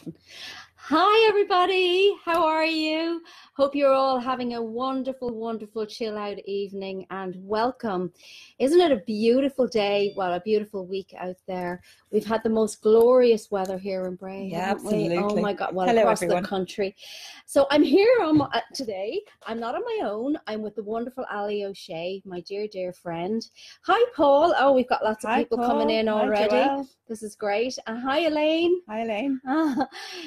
button. Hi everybody, how are you? Hope you're all having a wonderful, wonderful chill out evening and welcome. Isn't it a beautiful day? Well, a beautiful week out there. We've had the most glorious weather here in Bray, haven't we? Absolutely. Oh my God, well, Hello, across everyone. the country. So I'm here today. I'm not on my own. I'm with the wonderful Allie O'Shea, my dear, dear friend. Hi, Paul. Oh, we've got lots of people coming in already. Hi, this is great. And hi, Elaine. Hi, Elaine.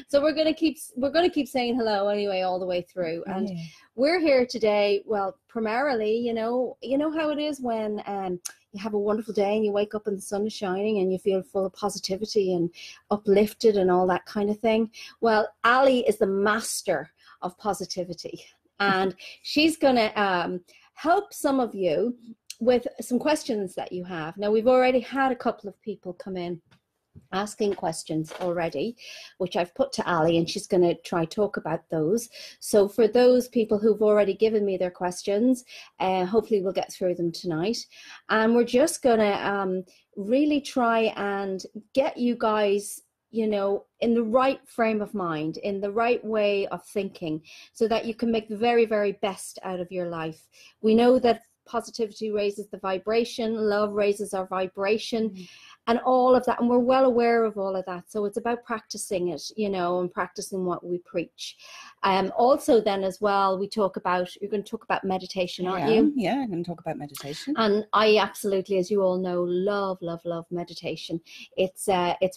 So we're going to keep saying hello anyway all the way through. And we're here today, well, primarily, you know how it is when you have a wonderful day and you wake up and the sun is shining and you feel full of positivity and uplifted and all that kind of thing. Well, Allie is the master of positivity, and she's going to help some of you with some questions that you have. Now, we've already had a couple of people come in asking questions already, which I've put to Allie, and she's going to try talk about those. So for those people who've already given me their questions, hopefully we'll get through them tonight. And we're just going to really try and get you guys, in the right frame of mind, in the right way of thinking, so that you can make the very, very best out of your life. We know that positivity raises the vibration, love raises our vibration, and all of that, and we're well aware of all of that. So it's about practicing it, and practicing what we preach. Also then as well, you're going to talk about meditation, aren't you? Yeah, I'm going to talk about meditation. And I absolutely, as you all know, love meditation. It's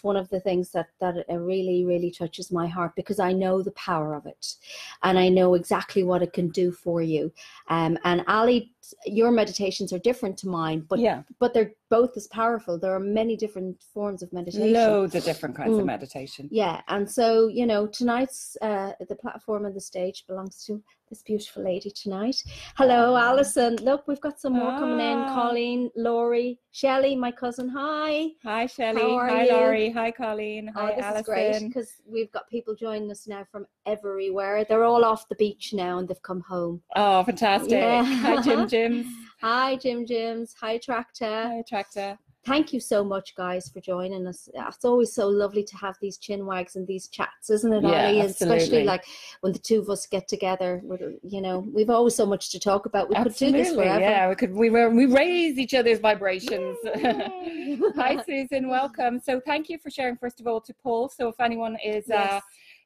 one of the things that really, really touches my heart, because I know the power of it, and I know exactly what it can do for you. And Allie, your meditations are different to mine, but they're both as powerful. There are many different forms of meditation. Loads of different kinds of meditation. Yeah, and so, tonight's, the platform and the stage belongs to this beautiful lady tonight. Hello, Alison. Look, we've got some more coming in. Colleen, Laurie, Shelley, my cousin. Hi. Hi, Shelley. How are Hi, you? Laurie. Hi, Colleen. Hi, this Alison. is great, because we've got people joining us now from everywhere. They're all off the beach now and they've come home. Oh, fantastic. Yeah. Hi, Jim Jims. Hi, Jim Jims. Hi, Tractor. Hi, Tractor. Thank you so much, guys, for joining us. It's always so lovely to have these chin wags and these chats, isn't it, Allie? Yeah, especially like when the two of us get together. We've always so much to talk about. We could do this forever. Yeah, we raise each other's vibrations. Hi, Susan. Welcome. So thank you for sharing, first of all, to Paul. So if anyone is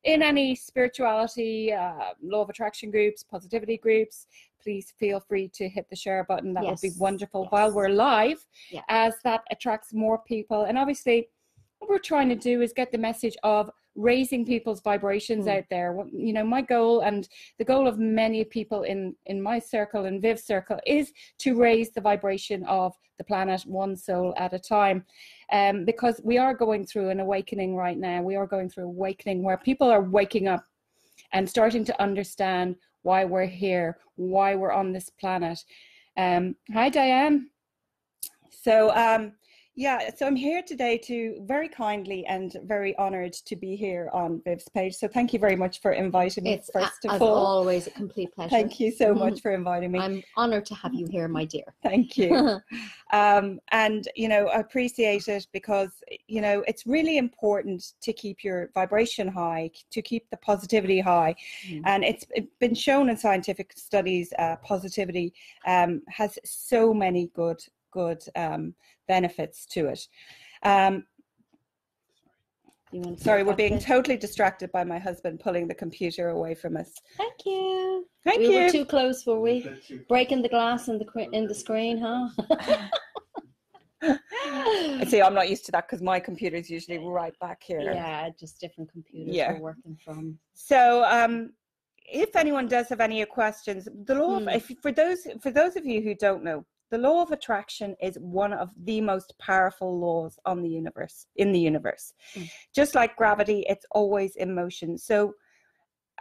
in any spirituality, law of attraction groups, positivity groups, please feel free to hit the share button. That would be wonderful while we're live, as that attracts more people. And obviously, what we're trying to do is get the message of raising people's vibrations out there. My goal, and the goal of many people in my circle and Viv's circle, is to raise the vibration of the planet one soul at a time. Because we are going through an awakening right now. We are going through awakening where people are waking up and starting to understand why we're here, why we're on this planet. Hi, Diane. So, so I'm here today to very kindly and very honoured to be here on Viv's page. So thank you very much for inviting me. It's first of as all. Always a complete pleasure. Thank you so much for inviting me. I'm honoured to have you here, my dear. Thank you. And, I appreciate it because, it's really important to keep your vibration high, to keep the positivity high. And it's been shown in scientific studies, positivity has so many good benefits to it. Sorry, we're being totally distracted by my husband pulling the computer away from us. Thank you. We were too close, were we? Breaking the glass in the screen, huh? See, I'm not used to that because my computer is usually right back here. Yeah, just different computers we're working from. So, if anyone does have any questions, the law of, for those of you who don't know, the law of attraction is one of the most powerful laws in the universe. Just like gravity, it's always in motion. So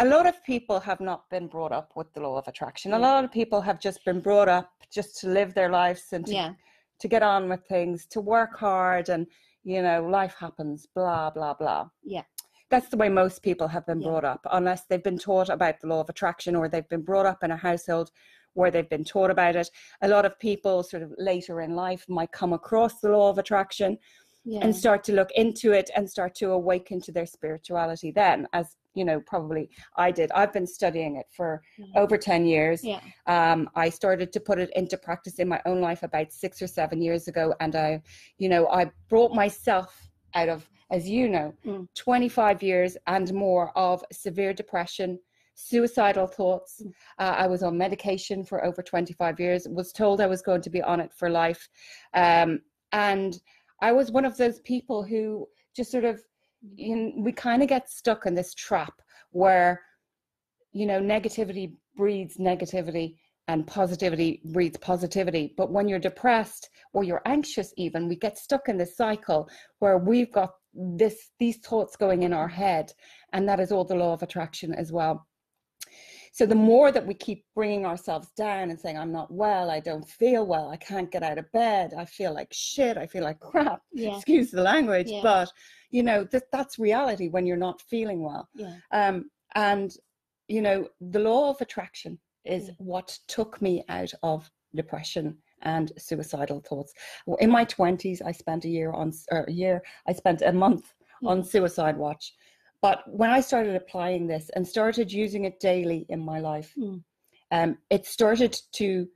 a lot of people have not been brought up with the law of attraction. A lot of people have just been brought up just to live their lives and to get on with things, to work hard, and, life happens, blah, blah, blah. Yeah. That's the way most people have been brought up, unless they've been taught about the law of attraction or they've been brought up in a household where they've been taught about it. A lot of people sort of later in life might come across the law of attraction and start to look into it and start to awaken to their spirituality then, as you know, probably I did. I've been studying it for over 10 years. I started to put it into practice in my own life about 6 or 7 years ago. And I brought myself out of, as you know, 25 years and more of severe depression, suicidal thoughts. I was on medication for over 25 years, was told I was going to be on it for life. And I was one of those people who just sort of, we kind of get stuck in this trap where, you know, negativity breeds negativity and positivity breeds positivity. But when you're depressed or you're anxious even, we get stuck in this cycle where we've got these thoughts going in our head, and that is all the law of attraction as well. So the more that we keep bringing ourselves down and saying, I'm not well, I don't feel well, I can't get out of bed, I feel like shit, I feel like crap, excuse the language, but you know, that's reality when you're not feeling well. And you know, the law of attraction is what took me out of depression and suicidal thoughts. In my 20s, I spent a month on suicide watch. But when I started applying this and started using it daily in my life, it started to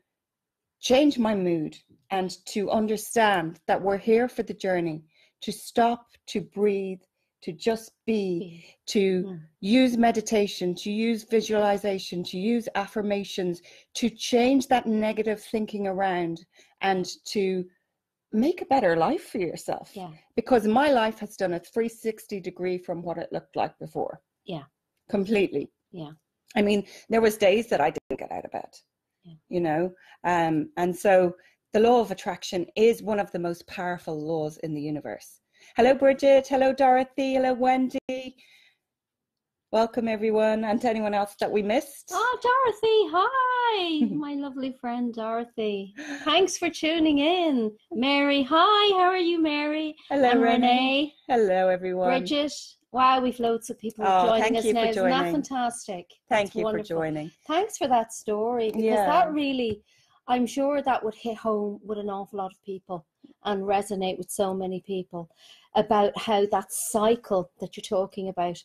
change my mood and to understand that we're here for the journey, to stop, to breathe, to just be, to use meditation, to use visualization, to use affirmations, to change that negative thinking around and to make a better life for yourself. Because my life has done a 360 degree from what it looked like before. Completely. I mean, there was days that I didn't get out of bed, you know, and so the law of attraction is one of the most powerful laws in the universe. Hello, Bridget. Hello, Dorothy. Hello, Wendy. Welcome, everyone, and to anyone else that we missed. Oh, Dorothy, hi. My lovely friend, Dorothy. Thanks for tuning in. Mary, hi. How are you, Mary? Hello, and Renee. Hello, everyone. Bridget. Wow, we've loads of people joining us now. Isn't that fantastic? Thank you for joining. Thanks for that story, because that really, I'm sure that would hit home with an awful lot of people and resonate with so many people about how that cycle that you're talking about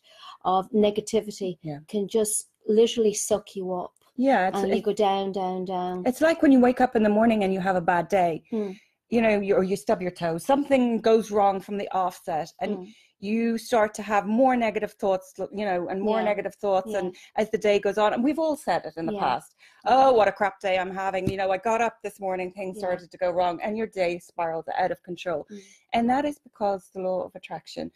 of negativity can just literally suck you up. And you go down, down, down. It's like when you wake up in the morning and you have a bad day, you know, or you stub your toe, something goes wrong from the offset, and you start to have more negative thoughts, you know, and more negative thoughts. And as the day goes on, and we've all said it in the past, oh, what a crap day I'm having. You know, I got up this morning, things started to go wrong, and your day spiraled out of control. And that is because the law of attraction,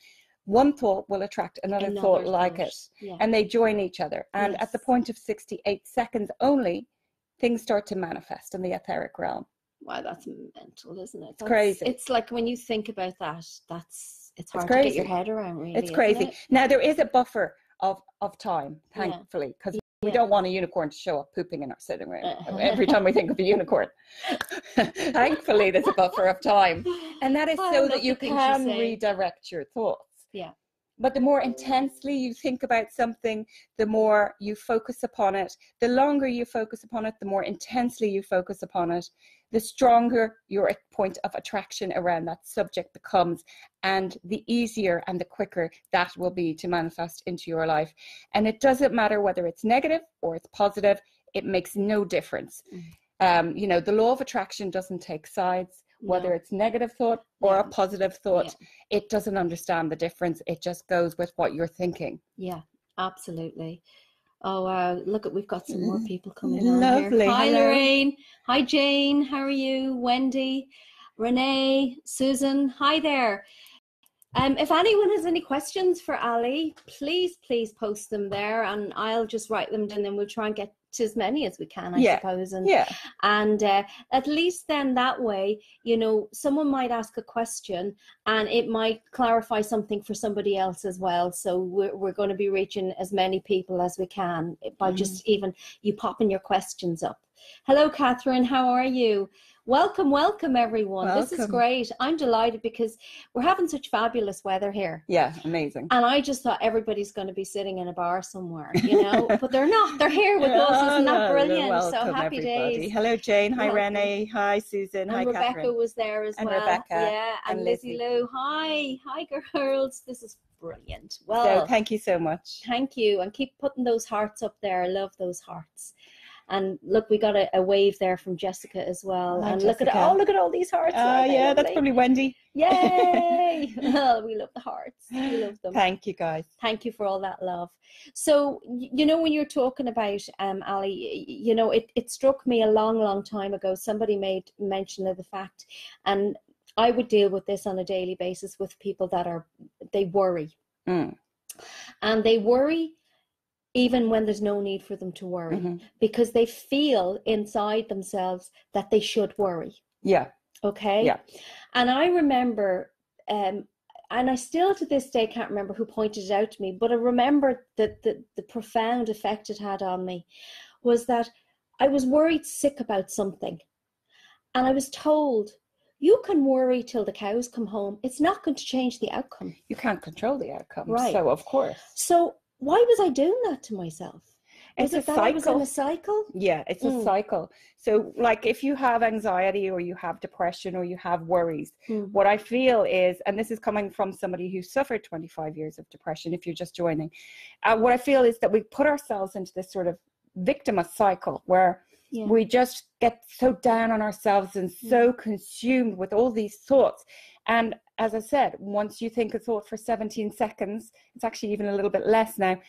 one thought will attract another thought like it, and they join each other. And at the point of 68 seconds only, things start to manifest in the etheric realm. Wow, that's mental, isn't it? It's crazy. It's like when you think about that, it's hard to get your head around, really. It's crazy. Now, there is a buffer of time, thankfully, because we don't want a unicorn to show up pooping in our sitting room every time we think of a unicorn. Thankfully, there's a buffer of time. And that is so that you can redirect your thoughts. But the more intensely you think about something, the more you focus upon it. The longer you focus upon it, the more intensely you focus upon it, the stronger your point of attraction around that subject becomes, and the easier and the quicker that will be to manifest into your life. And it doesn't matter whether it's negative or it's positive, it makes no difference. You know, the law of attraction doesn't take sides. Whether it's negative thought or a positive thought, it doesn't understand the difference. It just goes with what you're thinking. Yeah, absolutely. Oh, wow. Look, we've got some more people coming on Lovely. Here. Hi, Lorraine. Hi, Jane. How are you? Wendy, Renee, Susan. Hi there. If anyone has any questions for Allie, please post them there, and I'll just write them down, and we'll try and get to as many as we can, I suppose. And at least then that way, you know, someone might ask a question and it might clarify something for somebody else as well. So we're going to be reaching as many people as we can by just even you popping your questions up. Hello, Catherine. How are you? Welcome everyone. Welcome. This is great. I'm delighted because we're having such fabulous weather here. Yeah, amazing. And I just thought everybody's going to be sitting in a bar somewhere, you know, but they're not. They're here with us. Isn't that brilliant? Welcome, so happy everybody. days. Hello, Jane. Hi, Welcome. Renee. Hi, Susan. And Hi, Rebecca Catherine. was there as and well. Rebecca. Yeah, and Lizzie Lou. Hi girls. This is brilliant. Well, so thank you so much. Thank you, and keep putting those hearts up there. I love those hearts. And look, we got a wave there from Jessica as well. Hi, and Jessica. look at all these hearts. Yeah, that's probably Wendy. Yay! Well, we love the hearts. We love them. Thank you, guys. Thank you for all that love. So, you know, when you're talking about Allie, you know, it struck me a long time ago. Somebody made mention of the fact, and I would deal with this on a daily basis with people that they worry, and they worry even when there's no need for them to worry, because they feel inside themselves that they should worry. Yeah. Okay. Yeah. And I remember, and I still to this day can't remember who pointed it out to me, but I remember that the profound effect it had on me was that I was worried sick about something. And I was told, you can worry till the cows come home. It's not going to change the outcome. You can't control the outcome. Right. So, of course. So why was I doing that to myself? It's a cycle. I was in a cycle? Yeah, it's a cycle. So like if you have anxiety or you have depression or you have worries, what I feel is, and this is coming from somebody who suffered 25 years of depression, if you're just joining, what I feel is that we put ourselves into this sort of victimist cycle where we just get so down on ourselves and so consumed with all these thoughts. And as I said, once you think a thought for 17 seconds, it's actually even a little bit less now,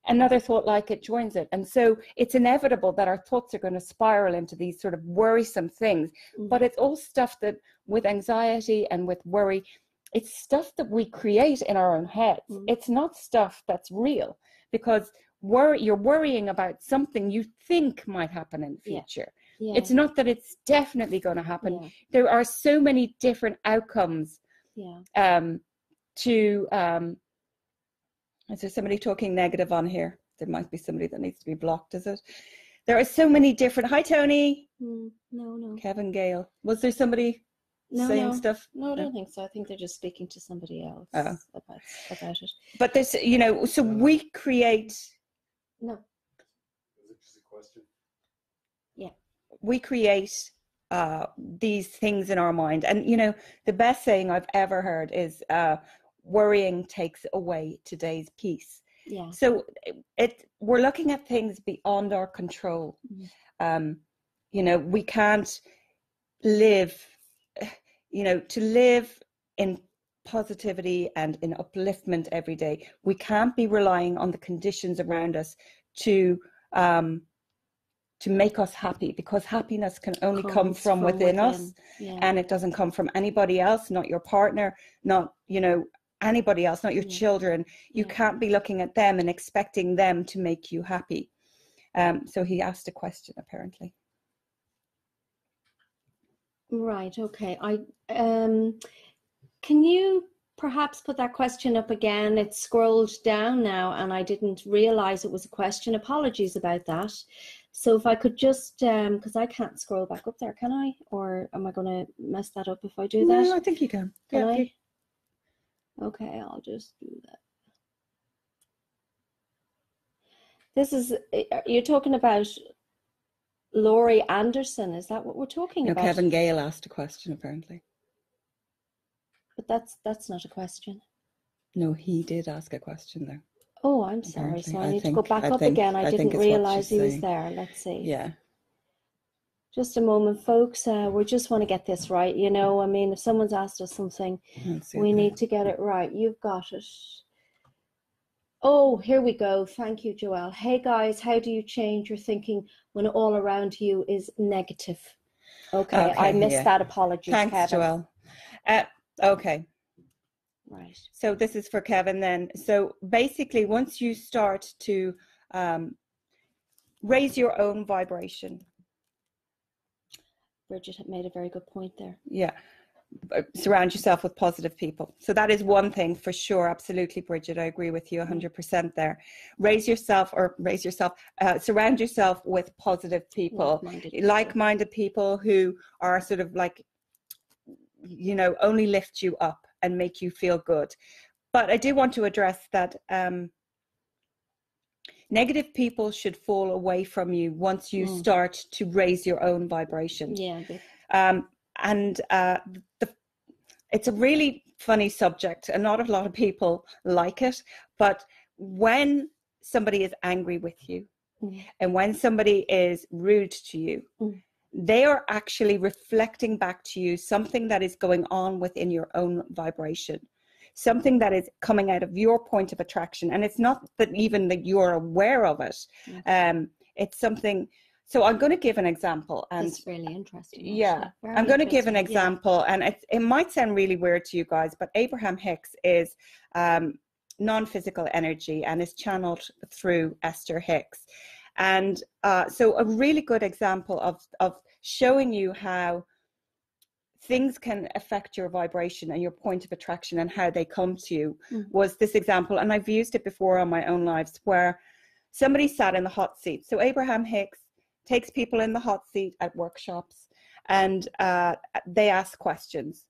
another thought like it joins it. And so it's inevitable that our thoughts are going to spiral into these sort of worrisome things. But it's all stuff that with anxiety and with worry, it's stuff that we create in our own heads. It's not stuff that's real, because you're worrying about something you think might happen in the future. Yeah. It's not that it's definitely going to happen. Yeah. There are so many different outcomes. Yeah. Is there somebody talking negative on here? There might be somebody that needs to be blocked, is it? There are so many different... Hi, Tony. No. Kevin Gale. Was there somebody saying stuff? No, I don't think so. I think they're just speaking to somebody else about it. But there's, you know, so we create... No. Is it just a question? Yeah. We create these things in our mind. And, you know, the best saying I've ever heard is... worrying takes away today's peace. Yeah. So we're looking at things beyond our control. You know, we can't live, you know, to live in positivity and in upliftment every day. We can't be relying on the conditions around us to make us happy, because happiness can only come from within us. Yeah. And it doesn't come from anybody else, not your partner, not, you know, anybody else, not your children. You can't be looking at them and expecting them to make you happy. So he asked a question, apparently. Right. Okay. Can you perhaps put that question up again? It's scrolled down now and I didn't realize it was a question. Apologies about that. So if I could just, because I can't scroll back up there, can I? Or am I going to mess that up if I do that? No, I think you can. Can I? Okay, I'll just do that. This is, you're talking about Laurie Anderson. Is that what we're talking about? Kevin Gale asked a question, apparently. But that's not a question. No, he did ask a question, though. Oh, I'm sorry. So I need to go back up again. I didn't realize he was there. Let's see. Yeah. Just a moment, folks. We just want to get this right. You know, I mean, if someone's asked us something, we need to get it right. You've got it. Oh, here we go. Thank you, Joelle. Hey, guys, how do you change your thinking when all around you is negative? Okay, I missed that. Apologies, Thanks, Kevin. Joelle. Okay. Right. So this is for Kevin then. So basically, once you start to raise your own vibration. Bridget had made a very good point there. Yeah. surround yourself with positive people. So that is one thing for sure. Absolutely, Bridget. I agree with you 100% there. Surround yourself with positive people, like-minded people who are sort of like, you know, only lift you up and make you feel good. But I do want to address that negative people should fall away from you once you start to raise your own vibration. Yeah. It's a really funny subject, and not a lot of people like it. But when somebody is angry with you, and when somebody is rude to you, they are actually reflecting back to you something that is going on within your own vibration, something that is coming out of your point of attraction. And it's not that even that you're aware of it. It's something. So I'm going to give an example. And it's really interesting. Yeah, I'm going to give an example. And it might sound really weird to you guys, but Abraham Hicks is non-physical energy and is channeled through Esther Hicks. And so a really good example of showing you how things can affect your vibration and your point of attraction and how they come to you was this example. And I've used it before on my own lives, where somebody sat in the hot seat. So Abraham Hicks takes people in the hot seat at workshops, and they ask questions.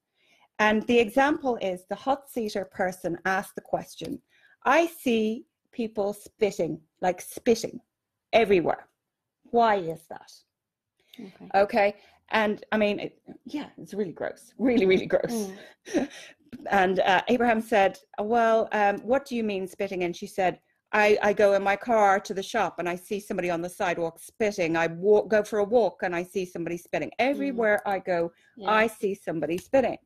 And the example is the hot seater person asked the question, I see people spitting everywhere. Why is that? Okay. And I mean, it's really gross, really, really gross. And Abraham said, well, what do you mean spitting? And she said, I go in my car to the shop and I see somebody on the sidewalk spitting. I go for a walk and I see somebody spitting. Everywhere I go, I see somebody spitting.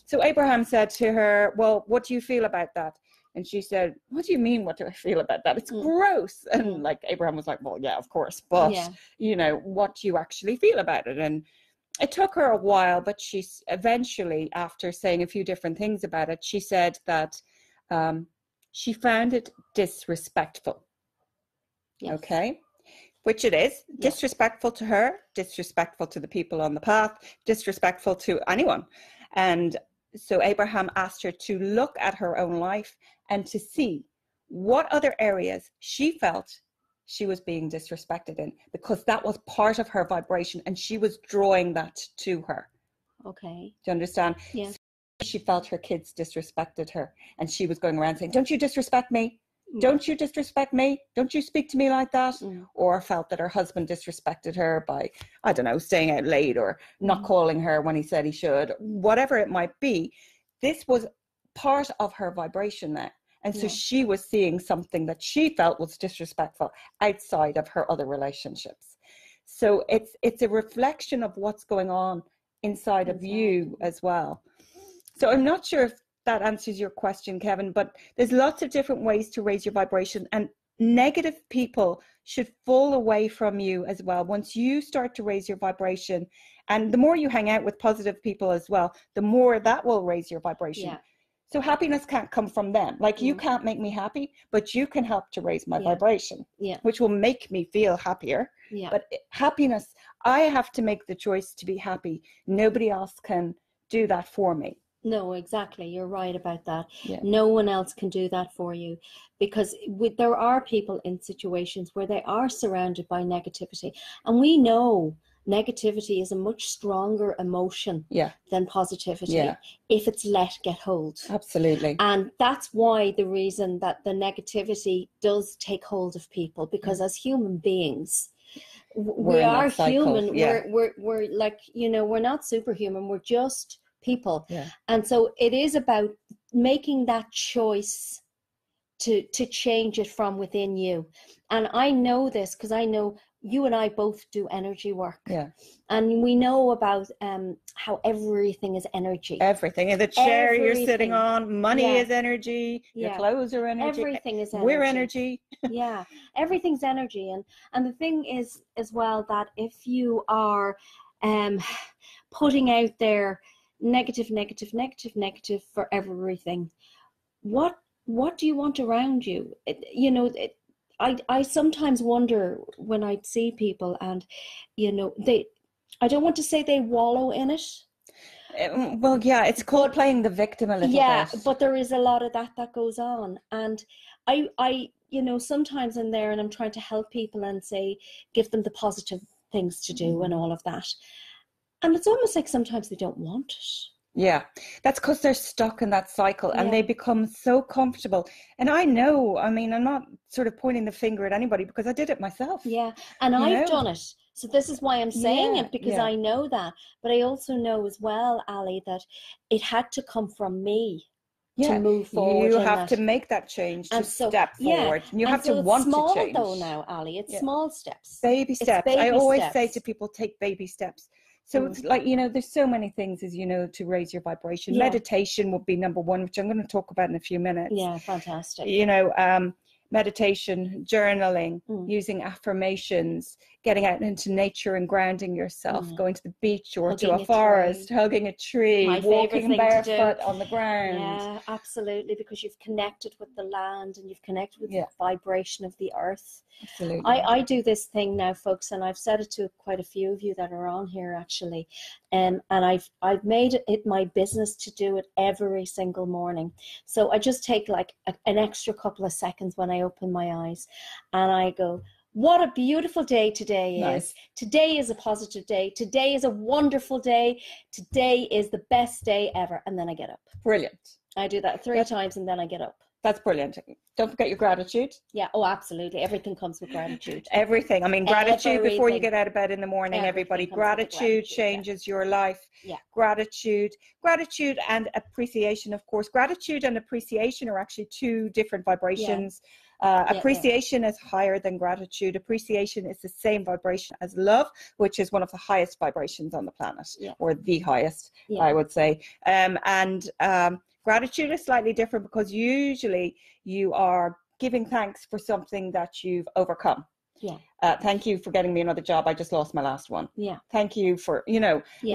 So Abraham said to her, well, what do you feel about that? And she said, what do you mean, what do I feel about that? It's gross. And like Abraham was like, well, yeah, of course. But, you know, what do you actually feel about it? And it took her a while, but she eventually, after saying a few different things about it, she said that she found it disrespectful. Okay, which it is. Disrespectful to her, disrespectful to the people on the path, disrespectful to anyone. And so Abraham asked her to look at her own life and to see what other areas she felt she was being disrespected in, because that was part of her vibration and she was drawing that to her. Okay. Do you understand? Yes. She felt her kids disrespected her, and she was going around saying, don't you disrespect me? Don't you disrespect me? Don't you speak to me like that? Or felt that her husband disrespected her by, I don't know, staying out late or not calling her when he said he should, whatever it might be. This was part of her vibration there. And so she was seeing something that she felt was disrespectful outside of her other relationships. So it's a reflection of what's going on inside of you as well. So I'm not sure if that answers your question, Kevin, but there's lots of different ways to raise your vibration, and negative people should fall away from you as well. Once you start to raise your vibration, and the more you hang out with positive people as well, the more that will raise your vibration. So happiness can't come from them. Like you can't make me happy, but you can help to raise my vibration, which will make me feel happier. But happiness, I have to make the choice to be happy. Nobody else can do that for me. No, exactly. You're right about that. No one else can do that for you, because there are people in situations where they are surrounded by negativity, and we know negativity is a much stronger emotion than positivity if it's let get hold. Absolutely. And that's why the reason that the negativity does take hold of people, because as human beings, we are human. We're like, you know, we're not superhuman. We're just people. And so it is about making that choice to change it from within you. And I know this because I know you and I both do energy work. And we know about how everything is energy. Everything. The chair you're sitting on, money is energy, your clothes are energy. Everything is energy. We're energy. Everything's energy. And the thing is as well that if you are putting out there negative for everything, what do you want around you? I sometimes wonder when I see people, and you know, I don't want to say they wallow in it, Well, yeah, it's called playing the victim a little bit. Yeah, but there is a lot of that goes on. And I sometimes in there and I'm trying to help people and say, give them the positive things to do and all of that. And it's almost like sometimes they don't want it. Yeah, that's because they're stuck in that cycle and they become so comfortable. And I know, I mean, I'm not sort of pointing the finger at anybody because I did it myself. Yeah, and I've done it. So this is why I'm saying it, because I know that. But I also know as well, Allie, that it had to come from me to move forward. You have to make that change to step forward. And you have to want to change. Though now, Allie, it's small steps. Baby steps. I always say to people, take baby steps. So it's like, there's so many things, as you know, to raise your vibration. Yeah. Meditation would be number one, which I'm going to talk about in a few minutes. Yeah, fantastic. Meditation, journaling, using affirmations, getting out into nature and grounding yourself, going to the beach or hugging to a forest, hugging a tree, walking barefoot on the ground. Yeah, absolutely, because you've connected with the land and you've connected with the vibration of the earth. Absolutely. I do this thing now, folks, and I've said it to quite a few of you that are on here actually, and I've made it my business to do it every single morning. So I just take like an extra couple of seconds when I open my eyes and I go, what a beautiful day today is. Today is a positive day. Today is a wonderful day. Today is the best day ever. And then I get up. Brilliant. I do that three times and then I get up. That's brilliant. Don't forget your gratitude. Yeah. Oh, absolutely. Everything comes with gratitude. Everything. I mean, gratitude before you get out of bed in the morning, everybody. Gratitude changes your life. Yeah. Gratitude and appreciation, of course. Gratitude and appreciation are actually two different vibrations. Appreciation is higher than gratitude. Appreciation is the same vibration as love, which is one of the highest vibrations on the planet, or the highest, I would say. Gratitude is slightly different because usually you are giving thanks for something that you've overcome. Yeah. Thank you for getting me another job. I just lost my last one. Yeah. Thank you for,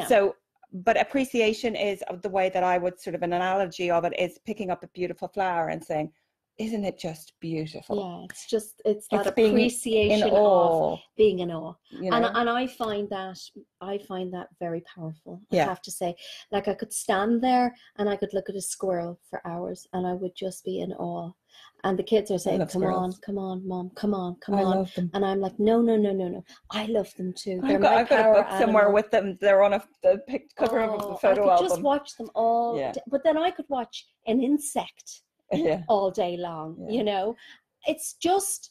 So, but appreciation is the way that I would sort of an analogy of it is picking up a beautiful flower and saying, isn't it just beautiful? Yeah, it's that appreciation of being in awe. And I find that very powerful. I have to say, like I could stand there and I could look at a squirrel for hours and I would just be in awe. And the kids are saying, come on, Mom, come on. Love them. And I'm like, no. I love them too. I've got a book somewhere with them. They're on the cover of the photo album. I could just watch them all. Yeah. But then I could watch an insect all day long. It's just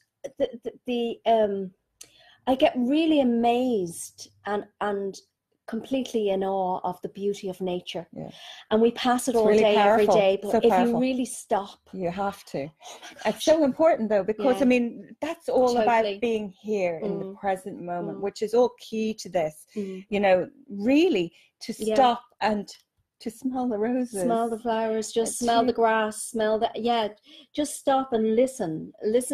I get really amazed and completely in awe of the beauty of nature, and we pass it all really day every day, but if you really stop, you have to. It's so important though, because I mean that's all about being here in the present moment, which is all key to this. Really to stop and to smell the roses, smell the flowers, just smell the grass, smell that. Just stop and listen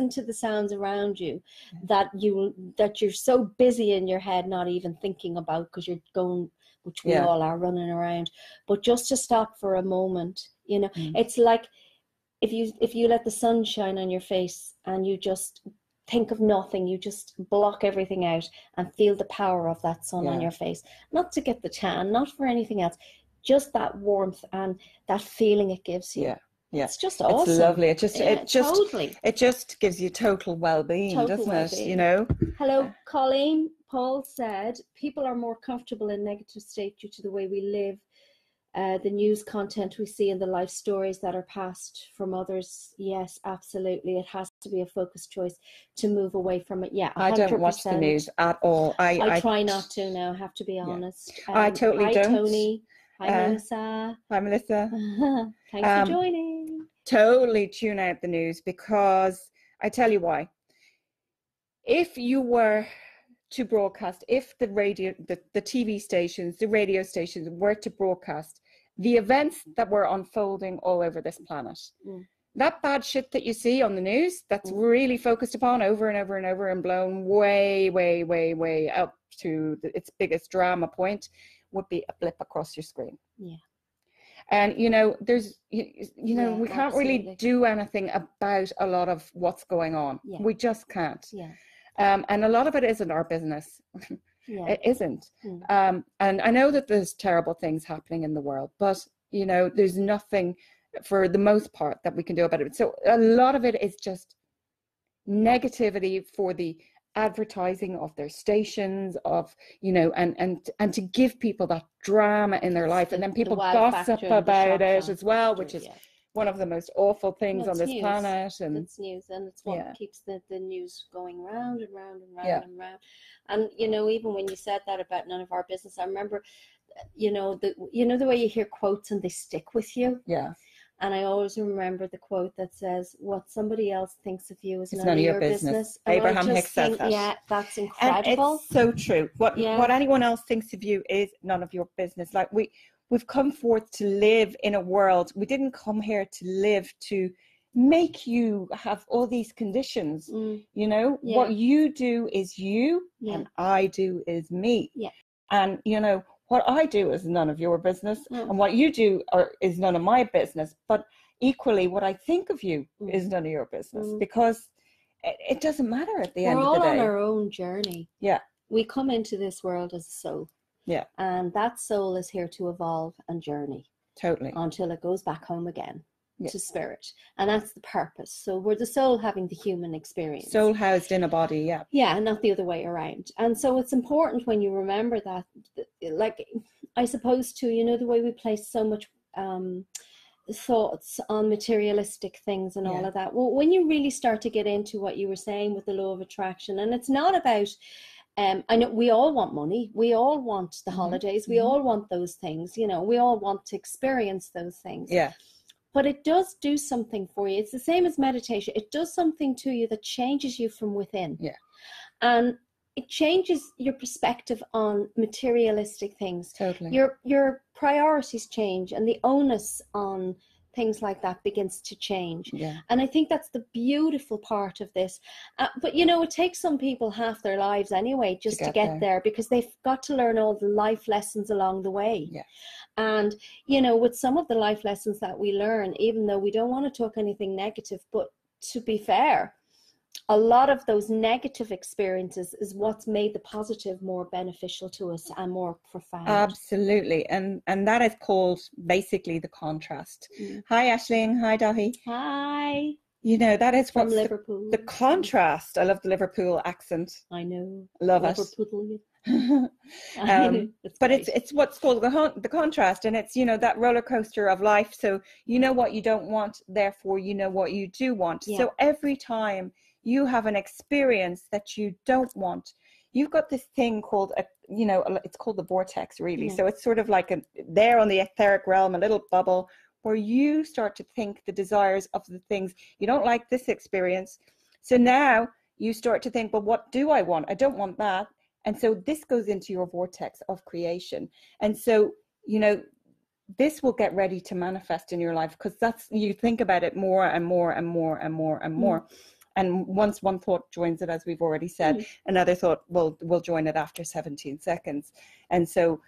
to the sounds around you that you're so busy in your head not even thinking about, because you're going, which we all are, running around. But just to stop for a moment, it's like if you let the sun shine on your face and you just think of nothing, you just block everything out and feel the power of that sun on your face, not to get the tan, not for anything else, just that warmth and that feeling it gives you. It's just awesome. It's lovely. It just gives you total well-being, doesn't it? Hello, Colleen. Paul said people are more comfortable in negative state due to the way we live, the news content we see, and the life stories that are passed from others. Yes, absolutely. It has to be a focused choice to move away from it. 100%. I don't watch the news at all. I try not to now, I have to be honest. I totally don't. Tony. Hi, Melissa. Hi, Melissa. Thanks for joining. Totally tune out the news, because I tell you why. If you were to broadcast, if the radio, the TV stations, the radio stations were to broadcast the events that were unfolding all over this planet, that bad shit that you see on the news, that's really focused upon over and over and over and blown way, way, way, way up to its biggest drama point, would be a blip across your screen. And there's we can't really do anything about a lot of what's going on. We just can't. And a lot of it isn't our business. Yeah. It isn't. And I know that there's terrible things happening in the world, but you know, there's nothing for the most part that we can do about it. So a lot of it is just negativity for the advertising of their stations, of, you know, and to give people that drama in their life, and then people gossip about it as well, which is one of the most awful things on this planet. And it's news, and it's what keeps the news going round and round and round and round. And you know, even when you said that about none of our business, I remember, you know, the way you hear quotes and they stick with you. Yeah. And I always remember the quote that says, "What somebody else thinks of you is none of your business." Abraham Hicks said that. Yeah, that's incredible. And it's so true. What anyone else thinks of you is none of your business. Like we've come forth to live in a world. We didn't come here to live to make you have all these conditions. You know, what you do is you, and I do is me. Yeah. And you know, what I do is none of your business, and what you do is none of my business. But equally, what I think of you is none of your business, because it doesn't matter at the end of the day. We're all on our own journey. Yeah. We come into this world as a soul. Yeah. And that soul is here to evolve and journey. Totally. Until it goes back home again to spirit. And that's the purpose. So we're the soul having the human experience. Soul housed in a body, yeah. Yeah, and not the other way around. And so it's important when you remember that, like, I suppose too, you know, the way we place so much thoughts on materialistic things and all of that. Well, when you really start to get into what you were saying with the law of attraction, and it's not about, I know we all want money, we all want the holidays, we all want those things, you know, we all want to experience those things. Yeah. But it does do something for you. It's the same as meditation. It does something to you that changes you from within. Yeah. And it changes your perspective on materialistic things. Totally. Your priorities change, and the onus on things like that begins to change. Yeah. And I think that's the beautiful part of this. But, you know, it takes some people half their lives anyway just to get there, because they've got to learn all the life lessons along the way. Yeah. And, you know, with some of the life lessons that we learn, even though we don't want to talk anything negative, but to be fair, a lot of those negative experiences is what's made the positive more beneficial to us and more profound. Absolutely. And that is called basically the contrast. Hi, Aisling. Hi, Dahi. Hi. You know, that is what's Liverpool. The contrast. I love the Liverpool accent. I know. Love it. But it's what's called the contrast, and it's, you know, that roller coaster of life. So you know what you don't want, therefore you know what you do want. So every time you have an experience that you don't want, you've got this thing called it's called the vortex, really. So it's sort of like there on the etheric realm, a little bubble where you start to think the desires of the things you don't like. This experience, so now you start to think, well, what do I want? I don't want that. And so this goes into your vortex of creation. And so, you know, this will get ready to manifest in your life, because you think about it more and more and more and more and more. And once one thought joins it, as we've already said, another thought will join it after 17 seconds. And so,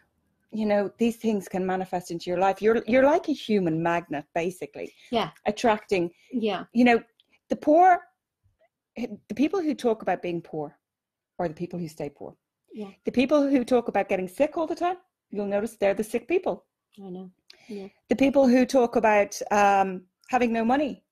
you know, these things can manifest into your life. You're like a human magnet, basically. Yeah. Attracting. Yeah. You know, the people who talk about being poor are the people who stay poor. Yeah. The people who talk about getting sick all the time, you'll notice they're the sick people. I know. Yeah. The people who talk about having no money,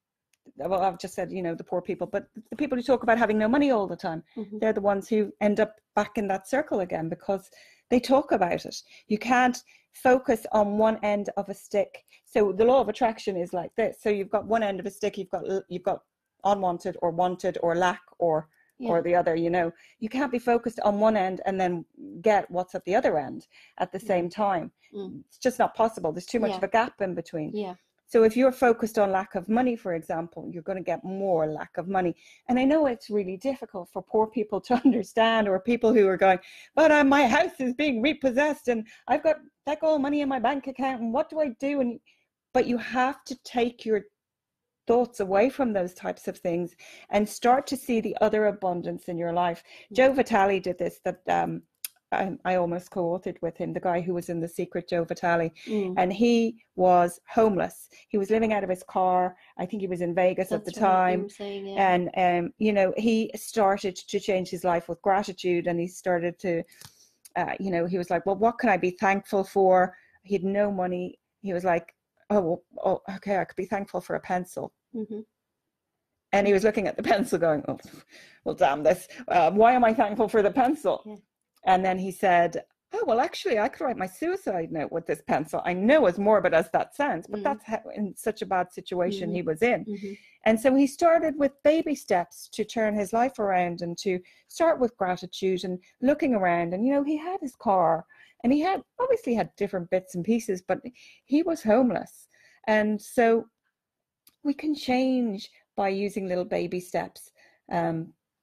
well, I've just said, you know, the poor people, but the people who talk about having no money all the time, they're the ones who end up back in that circle again, because they talk about it. You can't focus on one end of a stick. So the law of attraction is like this. So you've got one end of a stick, you've got unwanted or wanted or lack or the other. You know, you can't be focused on one end and then get what's at the other end at the same time. It's just not possible. There's too much of a gap in between. Yeah. So if you're focused on lack of money, for example, you're going to get more lack of money. And I know it's really difficult for poor people to understand, or people who are going, but my house is being repossessed and I've got like all money in my bank account, and what do I do? But you have to take your thoughts away from those types of things and start to see the other abundance in your life. Joe Vitale did this, that I almost co-authored with him, the guy who was in The Secret, Joe Vitale, and he was homeless. He was living out of his car. I think he was in Vegas at the time. And, you know, he started to change his life with gratitude, and he started to you know, he was like, well, what can I be thankful for? He had no money. He was like, oh, okay, I could be thankful for a pencil. Mm-hmm. And he was looking at the pencil going, oh, well, damn this. Why am I thankful for the pencil? Yeah. And then he said, oh, well, actually, I could write my suicide note with this pencil. I know as morbid as that sounds, but that's how, in such a bad situation he was in. Mm-hmm. And so he started with baby steps to turn his life around and to start with gratitude and looking around. And, you know, he had his car and he had obviously had different bits and pieces, but he was homeless. And so we can change by using little baby steps.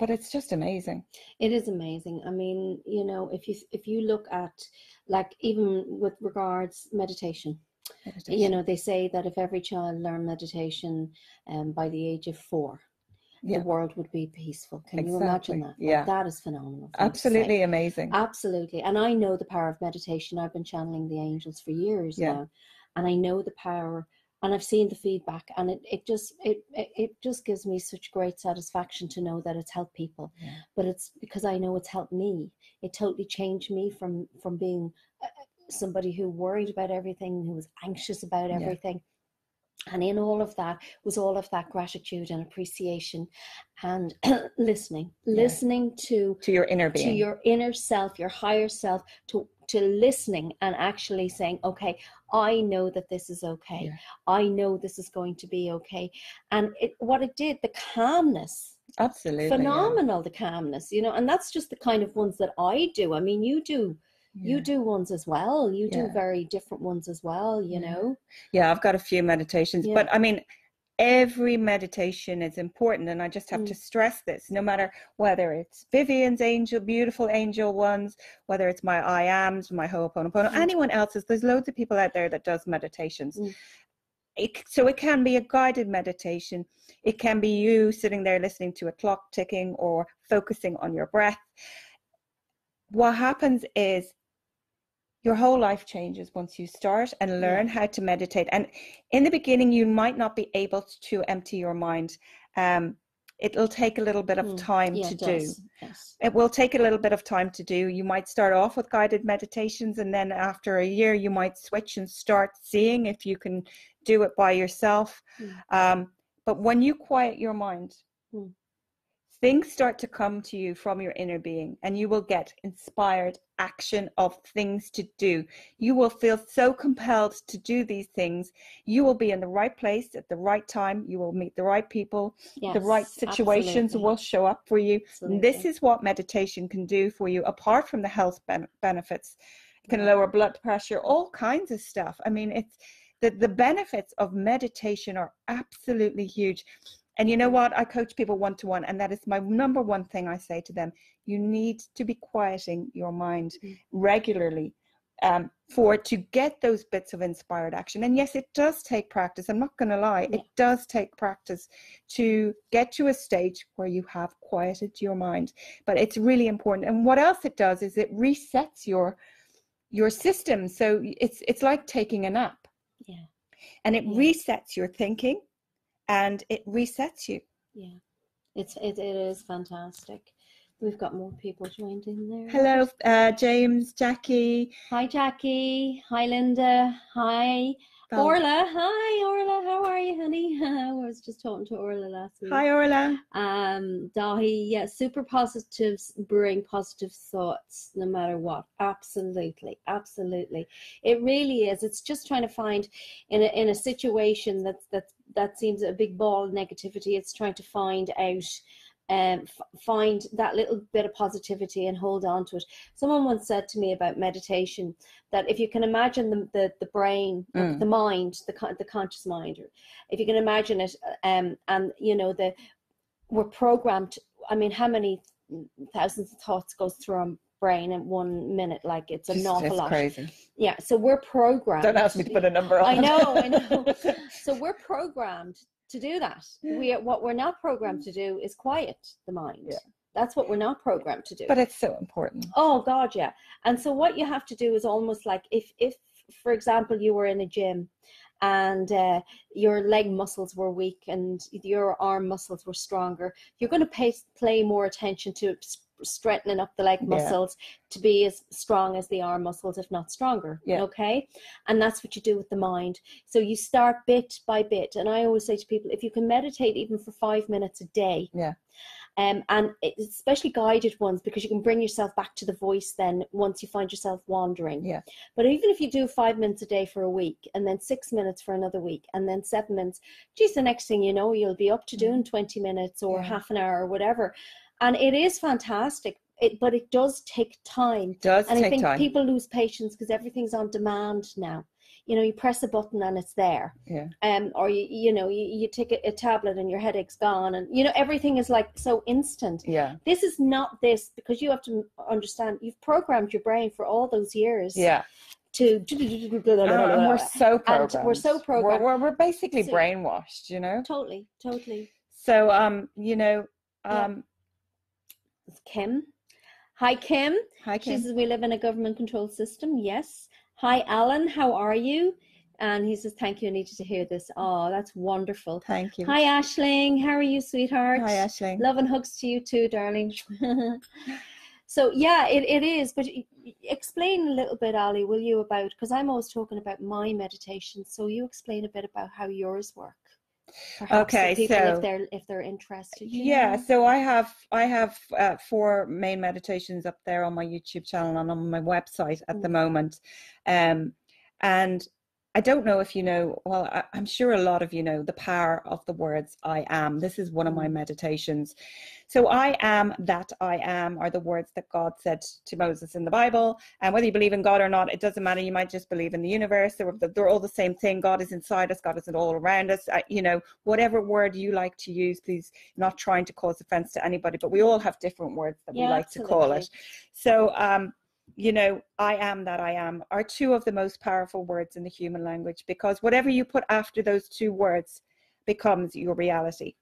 But it's just amazing. It is amazing. I mean, you know, if you look at, like, even with regards meditation, you know, they say that if every child learned meditation by the age of 4, the world would be peaceful. Can you imagine that? Yeah. Like, that is phenomenal. Absolutely amazing. Absolutely. And I know the power of meditation. I've been channeling the angels for years now. And I know the power, and I've seen the feedback, and it just gives me such great satisfaction to know that it's helped people. But it's because I know it's helped me. It totally changed me from being somebody who worried about everything, who was anxious about everything. And in all of that was all of that gratitude and appreciation and listening to your inner being, to your inner self, your higher self, to listening and actually saying, okay, I know that this is okay. I know this is going to be okay. And what it did, the calmness, absolutely phenomenal, the calmness, you know, and that's just the kind of ones that I do. I mean, you do ones as well. You do very different ones as well, you know. Yeah, I've got a few meditations, but I mean, every meditation is important, and I just have to stress this, no matter whether it's Vivienne's beautiful angel ones, whether it's my I Ams, my Ho'oponopono, anyone else's. There's loads of people out there that does meditations. So it can be a guided meditation. It can be you sitting there listening to a clock ticking or focusing on your breath. What happens is your whole life changes once you start and learn how to meditate. And in the beginning, you might not be able to empty your mind. It'll take a little bit of time to do. Yes. It will take a little bit of time to do. You might start off with guided meditations, and then after a year, you might switch and start seeing if you can do it by yourself. But when you quiet your mind, things start to come to you from your inner being, and you will get inspired action of things to do. You will feel so compelled to do these things. You will be in the right place at the right time. You will meet the right people. The right situations will show up for you. This is what meditation can do for you, apart from the health benefits. It can lower blood pressure, all kinds of stuff. I mean, it's the benefits of meditation are absolutely huge. And you know what? I coach people one-to-one, and that is my number one thing I say to them. You need to be quieting your mind regularly to get those bits of inspired action. And yes, it does take practice. I'm not going to lie. It does take practice to get to a stage where you have quieted your mind. But it's really important. And what else it does is it resets your system. So it's like taking a nap. And it resets your thinking. And it resets you. It is fantastic. We've got more people joined in there. Hello, James, Jackie. Hi, Jackie. Hi, Linda. Hi, Orla. Hi, Orla. How are you, honey? I was just talking to Orla last week. Hi, Orla. Dahi, super positives bring positive thoughts no matter what. Absolutely. It really is. It's just trying to find in a situation that seems a big ball of negativity. It's trying to find out, find that little bit of positivity and hold on to it. Someone once said to me about meditation that if you can imagine the brain, the mind, the conscious mind, or if you can imagine it, and you know, we're programmed. I mean, how many thousands of thoughts goes through our brain in 1 minute? Like, it's an awful lot. Crazy. Yeah, so we're programmed. Don't ask me to put a number on I know. So we're programmed to do that. What we're not programmed to do is quiet the mind. That's what we're not programmed to do. But it's so important. Oh God, yeah. And so what you have to do is almost like if for example you were in a gym and your leg muscles were weak and your arm muscles were stronger, you're going to pay more attention to strengthening up the leg muscles to be as strong as the arm muscles, if not stronger. Okay, and that's what you do with the mind. So you start bit by bit, and I always say to people, if you can meditate even for 5 minutes a day, and especially guided ones, because you can bring yourself back to the voice then once you find yourself wandering. But even if you do 5 minutes a day for a week, and then 6 minutes for another week, and then 7 minutes, geez, the next thing you know, you'll be up to doing 20 minutes or half an hour or whatever. And it is fantastic. But it does take time. And I think people lose patience because everything's on demand now. You know, you press a button and it's there. Or you take a tablet and your headache's gone, and you know, everything is like so instant. This is not this, because you have to understand, you've programmed your brain for all those years. And we're so programmed. And we're so programmed. We're basically brainwashed, you know. Totally. So you know, it's Kim. Hi, Kim. Hi, Kim. She says we live in a government-controlled system. Yes. Hi, Alan. How are you? And he says, thank you. I needed to hear this. Oh, that's wonderful. Thank you. Hi, Aisling. How are you, sweetheart? Hi, Aisling. Love and hugs to you too, darling. So, yeah, it is. But explain a little bit, Allie, will you, about, because I'm always talking about my meditation. So you explain a bit about how yours work. Perhaps okay, people, so if they're interested. So I have 4 main meditations up there on my YouTube channel and on my website at the moment, and I don't know if you know, well, I'm sure a lot of you know the power of the words I am. This is one of my meditations. So I am that I am are the words that God said to Moses in the Bible. And whether you believe in God or not, it doesn't matter. You might just believe in the universe. They're all the same thing. God is inside us. God is all around us. You know, whatever word you like to use, please, not trying to cause offense to anybody, but we all have different words that we like to call it. So, you know, I am that I am are 2 of the most powerful words in the human language, because whatever you put after those 2 words becomes your reality.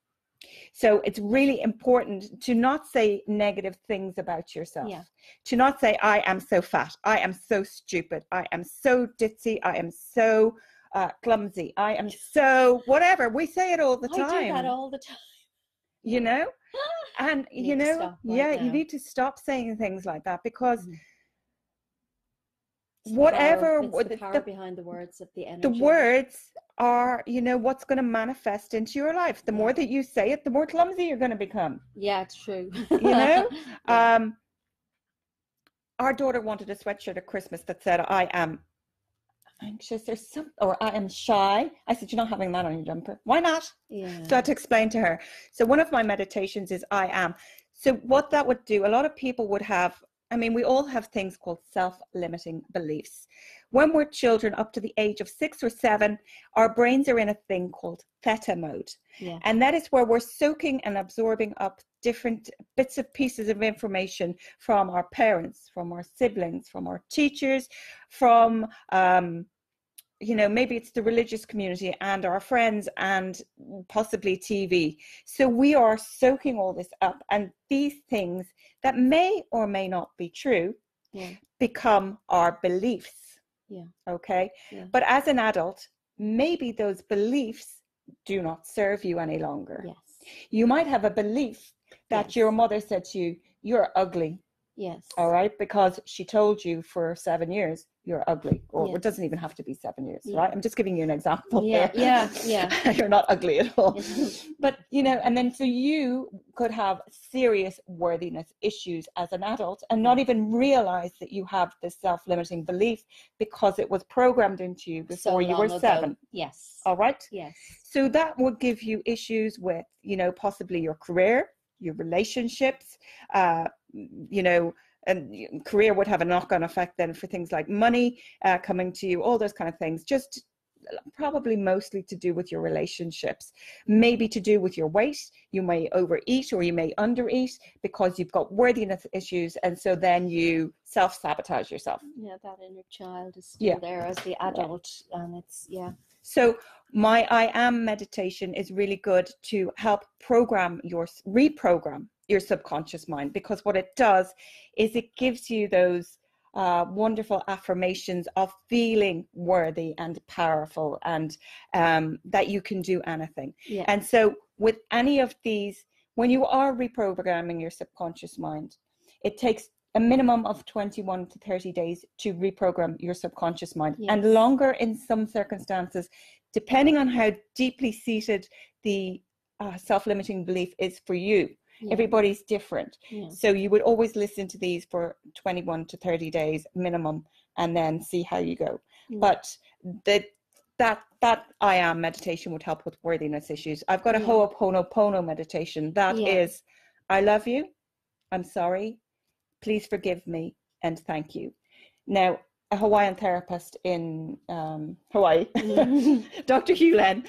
So it's really important to not say negative things about yourself, to not say, I am so fat, I am so stupid, I am so ditzy, I am so clumsy, I am so whatever. We say it all the time. I do that all the time. You know, and you know, you need to stop saying things like that, because whatever the power behind the words, of the energy. The words are, you know, what's going to manifest into your life. The more that you say it, the more clumsy you're going to become. Yeah, it's true. You know, our daughter wanted a sweatshirt at Christmas that said, I am anxious or I am shy. I said, you're not having that on your jumper. Why not? So I had to explain to her. So one of my meditations is I am. So what that would do, a lot of people would have, I mean, we all have things called self-limiting beliefs. When we're children up to the age of 6 or 7, our brains are in a thing called theta mode. And that is where we're soaking and absorbing up different bits of pieces of information from our parents, from our siblings, from our teachers, from, you know, maybe it's the religious community and our friends and possibly TV. So we are soaking all this up, and these things that may or may not be true become our beliefs. Okay. But as an adult, maybe those beliefs do not serve you any longer. You might have a belief that your mother said to you, you're ugly. All right. Because she told you for 7 years, you're ugly, or it doesn't even have to be 7 years, right? I'm just giving you an example. You're not ugly at all. But, you know, and then so you could have serious worthiness issues as an adult and not even realize that you have this self-limiting belief because it was programmed into you before you were 7. All right. So that would give you issues with, you know, possibly your career, your relationships, you know, and career would have a knock-on effect then for things like money coming to you, all those kind of things, just probably mostly to do with your relationships, maybe to do with your weight. You may overeat or you may undereat because you've got worthiness issues, and so then you self-sabotage yourself. That inner child is still there as the adult, and it's So my I am meditation is really good to help reprogram your subconscious mind, because what it does is it gives you those wonderful affirmations of feeling worthy and powerful, and that you can do anything. And so with any of these, when you are reprogramming your subconscious mind, it takes a minimum of 21 to 30 days to reprogram your subconscious mind, Yes. and longer in some circumstances, depending on how deeply seated the self-limiting belief is for you. Yeah. Everybody's different. Yeah. So you would always listen to these for 21 to 30 days minimum, and then see how you go. Yeah. But that I am meditation would help with worthiness issues. I've got a Yeah. Ho'oponopono meditation that Yeah. is, I love you, I'm sorry, please forgive me, and thank you. Now, a Hawaiian therapist in Hawaii, Dr. Hugh Len,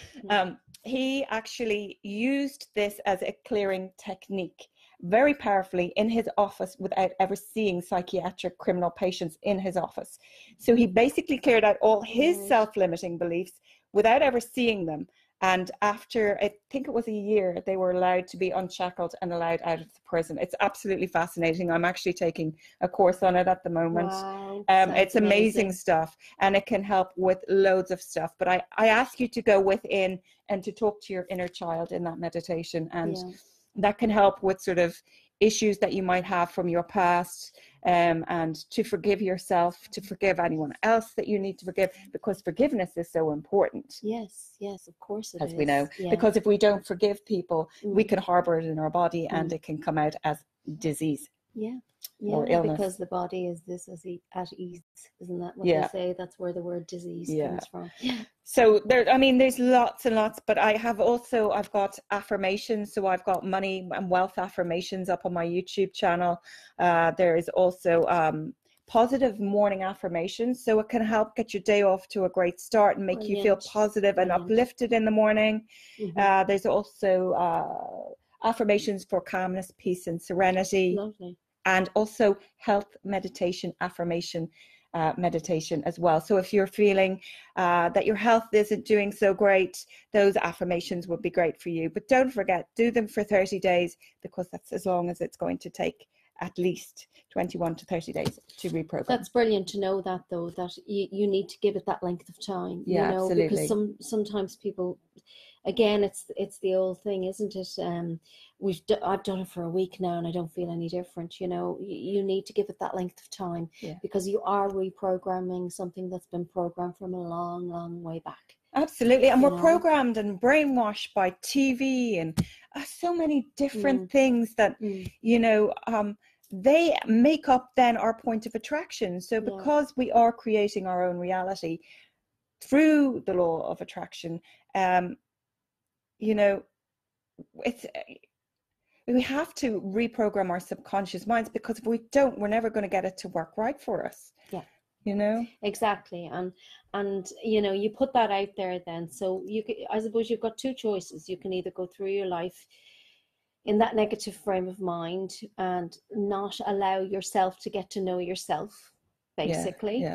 he actually used this as a clearing technique very powerfully in his office without ever seeing psychiatric criminal patients in his office. So he basically cleared out all his self-limiting beliefs without ever seeing them. And after, I think it was a year, they were allowed to be unshackled and allowed out of the prison. It's absolutely fascinating. I'm actually taking a course on it at the moment. Wow, it's amazing stuff, and it can help with loads of stuff. But I ask you to go within and to talk to your inner child in that meditation, and that can help with sort of issues that you might have from your past, and to forgive yourself, to forgive anyone else that you need to forgive, because forgiveness is so important. Yes, of course it is. As we know, because if we don't forgive people, we can harbor it in our body, and it can come out as disease. Or illness. Because the body is at ease, isn't that what they say? That's where the word disease comes from. So there's lots and lots, but I've got affirmations. So I've got money and wealth affirmations up on my YouTube channel. There is also positive morning affirmations, so it can help get your day off to a great start and make you feel positive and uplifted in the morning. There's also affirmations for calmness, peace, and serenity. Lovely. And also health meditation, affirmation meditation as well. So if you're feeling that your health isn't doing so great, those affirmations would be great for you. But don't forget, do them for 30 days, because that's as long as it's going to take, at least 21 to 30 days to reprogram. That's brilliant to know that, though, that you need to give it that length of time. Absolutely. Because sometimes people, again, it's the old thing, isn't it? I've done it for a week now and I don't feel any different. You need to give it that length of time, because you are reprogramming something that's been programmed from a long, long way back. Absolutely. And we're programmed and brainwashed by TV and so many different things that, they make up then our point of attraction. So because we are creating our own reality through the law of attraction, we have to reprogram our subconscious minds, because if we don't, we're never going to get it to work right for us. Exactly. And you put that out there then, so I suppose you've got two choices. You can either go through your life in that negative frame of mind and not allow yourself to get to know yourself, basically,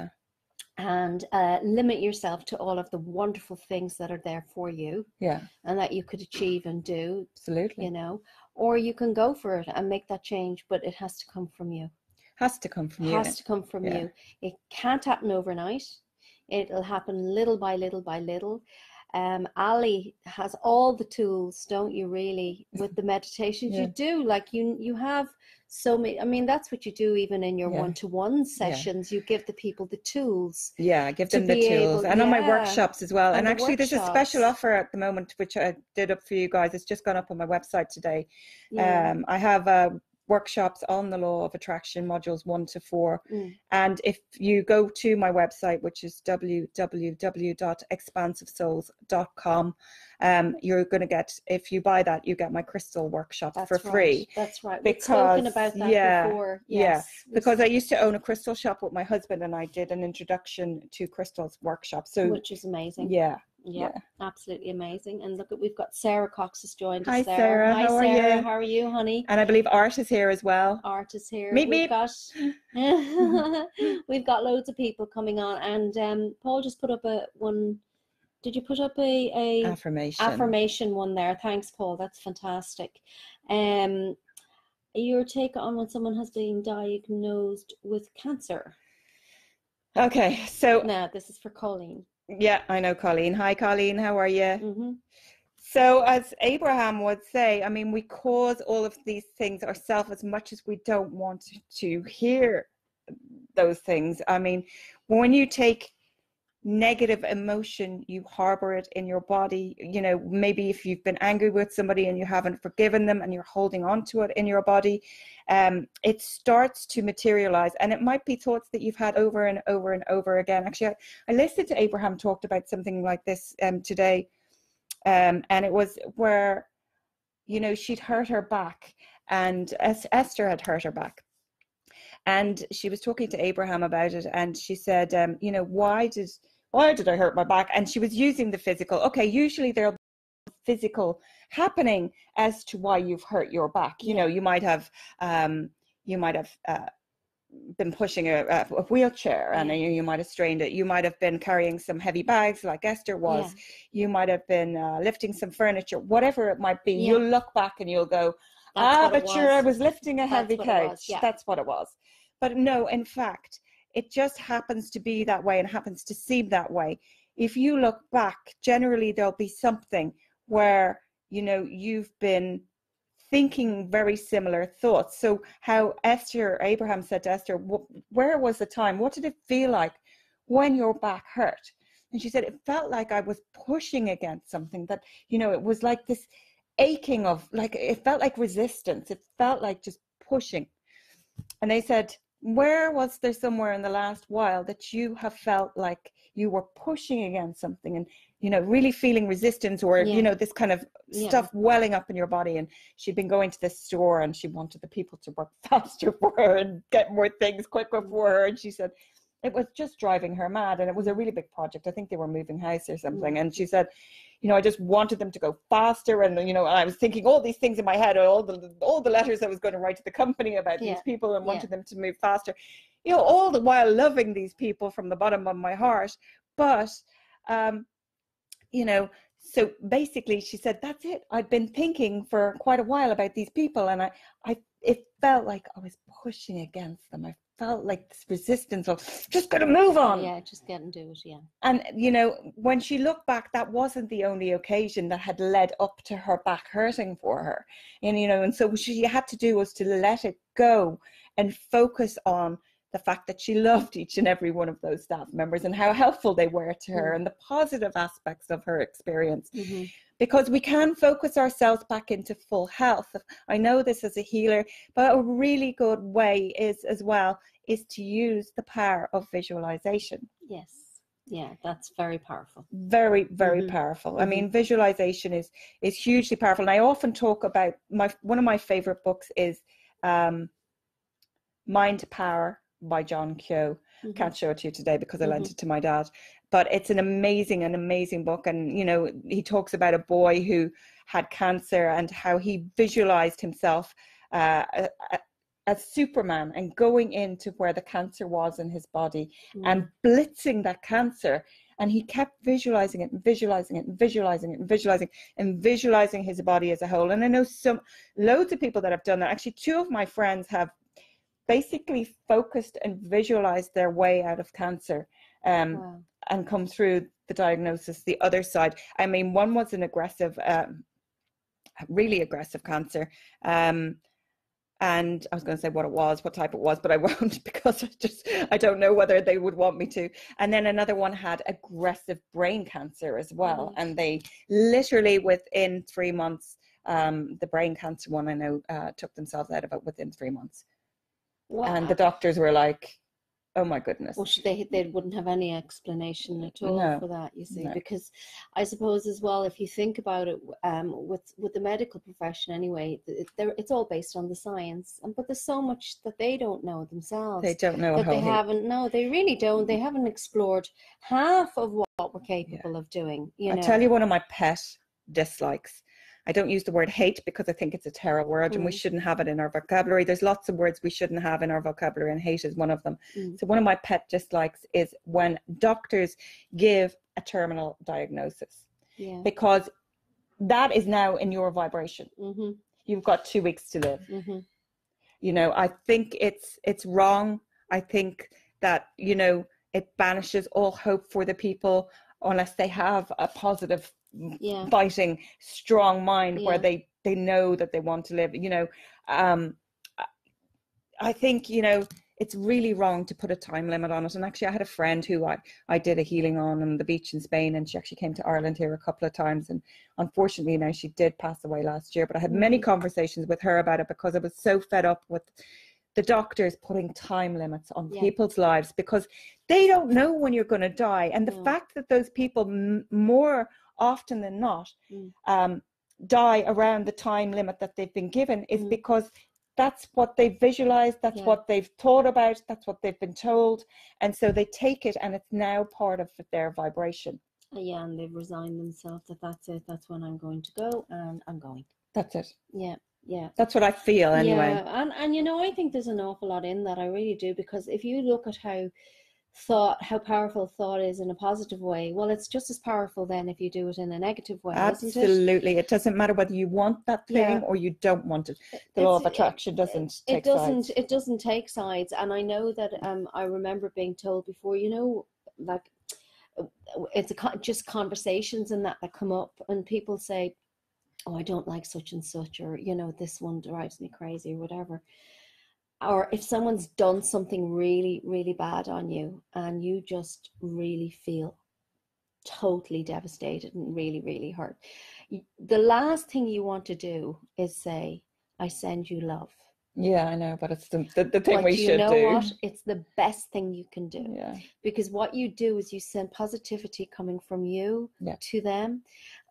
and limit yourself to all of the wonderful things that are there for you, and that you could achieve and do. Absolutely. Or you can go for it and make that change, but it has to come from you. Has to come from you. Has to come from you. It can't happen overnight. It'll happen little by little by little. Allie has all the tools, don't you, really, with the meditations you do? Like you have so many. I mean, that's what you do even in your one-to-one sessions. You give the people the tools. I give them the tools. And on my workshops as well. And actually there's a special offer at the moment, which I did up for you guys. It's just gone up on my website today. I have workshops on the law of attraction, modules 1 to 4. And if you go to my website, which is www.expansivesouls.com, you're going to get, if you buy that, you get my crystal workshop for free. That's right. We've spoken about that before. Because I used to own a crystal shop with my husband, and I did an introduction to crystals workshop. Which is amazing. Absolutely amazing. And look, we've got Sarah Cox has joined us. Hi Sarah. Hi Sarah. How are you, honey? And I believe Art is here as well. Art is here. We've got we've got loads of people coming on, and Paul just put up did you put up a affirmation one there? Thanks, Paul. That's fantastic. Your take on when someone has been diagnosed with cancer? Okay, so now this is for Colleen. Yeah, I know Colleen. Hi, Colleen. How are you? So as Abraham would say, I mean, we cause all of these things ourselves as much as we don't want to hear those things. I mean, when you take negative emotion, you harbor it in your body. You know, maybe if you've been angry with somebody and you haven't forgiven them and you're holding on to it in your body, it starts to materialize. And it might be thoughts that you've had over and over and over again. Actually, I listened to Abraham talked about something like this today. And it was where, you know, she'd hurt her back, and Esther had hurt her back. And she was talking to Abraham about it, and she said, you know, why did I hurt my back? And she was using the physical. Okay, usually there'll be physical happening as to why you've hurt your back. You know, you might have been pushing a wheelchair, and you might have strained it. You might have been carrying some heavy bags like Esther was. You might have been lifting some furniture, whatever it might be. You'll look back and you'll go, but sure, I was lifting a heavy couch. That's what it was. But no, in fact, it just happens to be that way and happens to seem that way. If you look back, generally there'll be something where, you know, you've been thinking very similar thoughts. So how Abraham said to Esther, where was the time? What did it feel like when your back hurt? And she said, it felt like I was pushing against something, that, you know, it was like this aching of, like, it felt like resistance. It felt like just pushing. And they said, where was there somewhere in the last while that you have felt like you were pushing against something and, you know, really feeling resistance, or, you know, this kind of stuff welling up in your body? And she'd been going to this store and she wanted the people to work faster for her and get more things quicker for her. And she said it was just driving her mad. And it was a really big project. I think they were moving house or something. And she said, you know, I just wanted them to go faster. And, you know, I was thinking all these things in my head, all the letters I was going to write to the company about these people, and wanted them to move faster, you know, all the while loving these people from the bottom of my heart. But, you know, so basically she said, that's it. I'd been thinking for quite a while about these people, and it felt like I was pushing against them. I felt like this resistance of just got to move on. Yeah, just get and do it. Yeah. And, you know, when she looked back, that wasn't the only occasion that had led up to her back hurting for her. And, you know, and so what she had to do was to let it go and focus on the fact that she loved each and every one of those staff members and how helpful they were to her, and the positive aspects of her experience. Because we can focus ourselves back into full health. I know this as a healer, but a really good way is to use the power of visualization. Yes. Yeah, that's very powerful. Very, very powerful. I mean, visualization is hugely powerful. And I often talk about one of my favorite books is Mind Power by John Keogh. Can't show it to you today because I lent it to my dad, but it's an amazing book. And, you know, he talks about a boy who had cancer and how he visualized himself as Superman and going into where the cancer was in his body and blitzing that cancer. And he kept visualizing it and visualizing it and visualizing it and visualizing his body as a whole. And I know loads of people that have done that. Actually, two of my friends have basically focused and visualized their way out of cancer and come through the diagnosis the other side. I mean, one was an aggressive, really aggressive cancer. And I was going to say what type it was, but I won't, because I don't know whether they would want me to. And then another one had aggressive brain cancer as well. And they literally within 3 months, the brain cancer one, I know, took themselves out of it within 3 months. Wow. And the doctors were like, oh my goodness. Well, they wouldn't have any explanation at all for that, you see, because I suppose as well, if you think about it, with the medical profession anyway, it's all based on the science, but there's so much that they don't know themselves. They don't know that they haven't. No, they really don't. They haven't explored half of what we're capable of doing. You know? I tell you, one of my pet dislikes. I don't use the word hate because I think it's a terrible word and we shouldn't have it in our vocabulary. There's lots of words we shouldn't have in our vocabulary, and hate is one of them. So one of my pet dislikes is when doctors give a terminal diagnosis, because that is now in your vibration. You've got 2 weeks to live. You know, I think it's wrong. I think that, you know, it banishes all hope for the people unless they have a positive fighting strong mind where they know that they want to live, you know. I think, you know, it's really wrong to put a time limit on it. And actually, I had a friend who I did a healing on the beach in Spain, and she actually came to Ireland here a couple of times. And unfortunately, now she did pass away last year. But I had many conversations with her about it because I was so fed up with the doctors putting time limits on people's lives, because they don't know when you're going to die. And the fact that those people more often than not die around the time limit that they've been given is because that's what they've visualized, that's what they've thought about, that's what they've been told. And so they take it, and it's now part of their vibration. Yeah, and they've resigned themselves that that's it, that's when I'm going to go, and I'm going. That's it. Yeah. Yeah, that's what I feel anyway. Yeah, and you know, I think there's an awful lot in that. I really do, because if you look at how powerful thought is in a positive way, well, it's just as powerful then if you do it in a negative way. Absolutely, it doesn't matter whether you want that thing or you don't want it. The law of attraction doesn't take sides. It doesn't take sides. And I know that I remember being told before, you know, like it's just conversations and that come up, and people say, oh, I don't like such and such, or, you know, this one drives me crazy, or whatever. Or if someone's done something really, really bad on you, and you just really feel totally devastated and really, really hurt, the last thing you want to do is say, I send you love. Yeah, I know, but it's the thing we should do. But you know what? It's the best thing you can do. Yeah. Because what you do is you send positivity coming from you to them.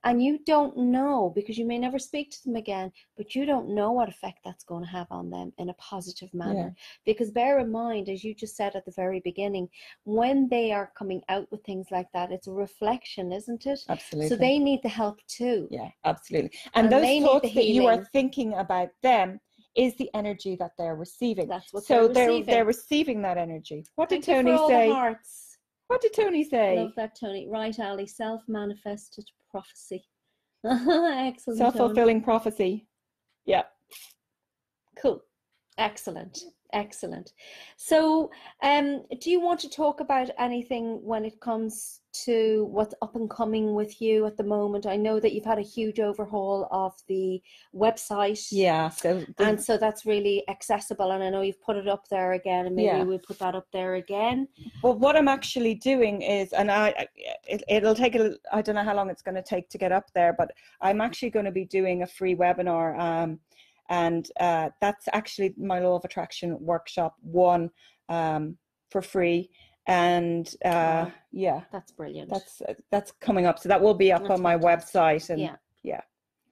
And you don't know, because you may never speak to them again, but you don't know what effect that's going to have on them in a positive manner. Because bear in mind, as you just said at the very beginning, when they are coming out with things like that, it's a reflection, isn't it? Absolutely. So they need the help too. Yeah, absolutely. And those thoughts that you are thinking about them is the energy that they're receiving. That's what they're receiving that energy. What did Tony say? What did Tony say? I love that, Tony. Right, Allie, self-manifested prophecy. Excellent. Self-fulfilling prophecy. Yeah. Cool. Excellent. Excellent. So, do you want to talk about anything when it comes to what's up and coming with you at the moment? I know that you've had a huge overhaul of the website. Yeah. So that's really accessible, and I know you've put it up there again, and maybe we'll put that up there again. Well, what I'm actually doing is, and it'll take I don't know how long it's going to take to get up there, but I'm actually going to be doing a free webinar. And that's actually my Law of Attraction workshop 1 for free. And that's brilliant. That's coming up. So that will be up on my website. And yeah.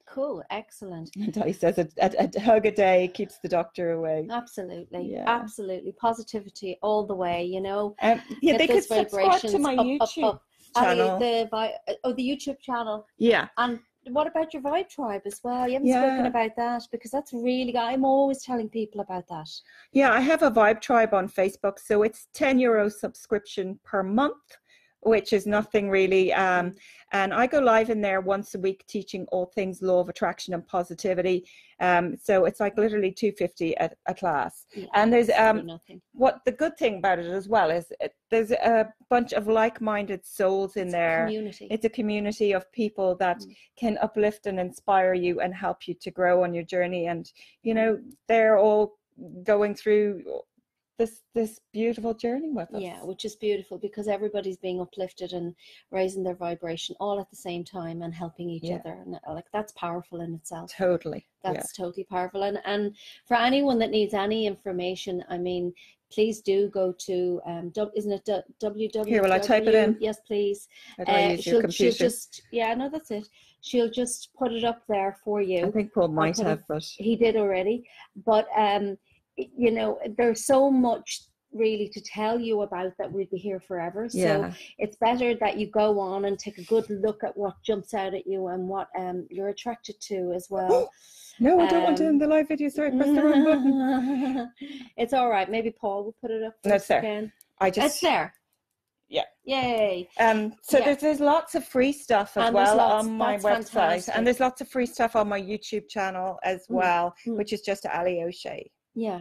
Cool. Excellent. And he says a hug a day keeps the doctor away. Absolutely. Yeah. Absolutely. Positivity all the way, you know. They could subscribe to my YouTube channel. The YouTube channel. Yeah. And what about your Vibe Tribe as well? You haven't spoken about that, because that's really, I'm always telling people about that. Yeah, I have a Vibe Tribe on Facebook. So it's €10 subscription per month, which is nothing really. And I go live in there once a week teaching all things law of attraction and positivity. So it's like literally $250 a class. Yeah, and there's what the good thing about it as well is there's a bunch of like-minded souls in there. It's a community of people that can uplift and inspire you and help you to grow on your journey. And, you know, they're all going through this beautiful journey with us. Yeah, which is beautiful, because everybody's being uplifted and raising their vibration all at the same time and helping each other, and like that's powerful in itself. Totally. That's totally powerful. And for anyone that needs any information, I mean, please do go to isn't it www? Here, will I type it in? Yes, please. She'll just that's it. She'll just put it up there for you. I think Paul might have, but he did already. But you know, there's so much really to tell you about that we'd be here forever. So it's better that you go on and take a good look at what jumps out at you and what you're attracted to as well. No, I don't want to end the live video. Sorry, press the wrong button. It's all right. Maybe Paul will put it up. That's there. Again. It's there. Yeah. Yay. So there's lots of free stuff as well on my website. Fantastic. And there's lots of free stuff on my YouTube channel as well, which is just Allie O'Shea. Yeah.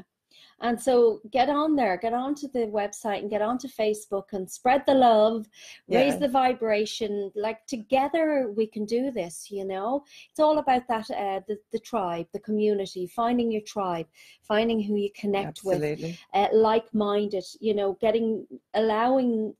And so get on there, get onto the website and get onto Facebook and spread the love, raise the vibration. Like together we can do this, you know. It's all about that, the tribe, the community, finding your tribe, finding who you connect with, like-minded, you know, allowing.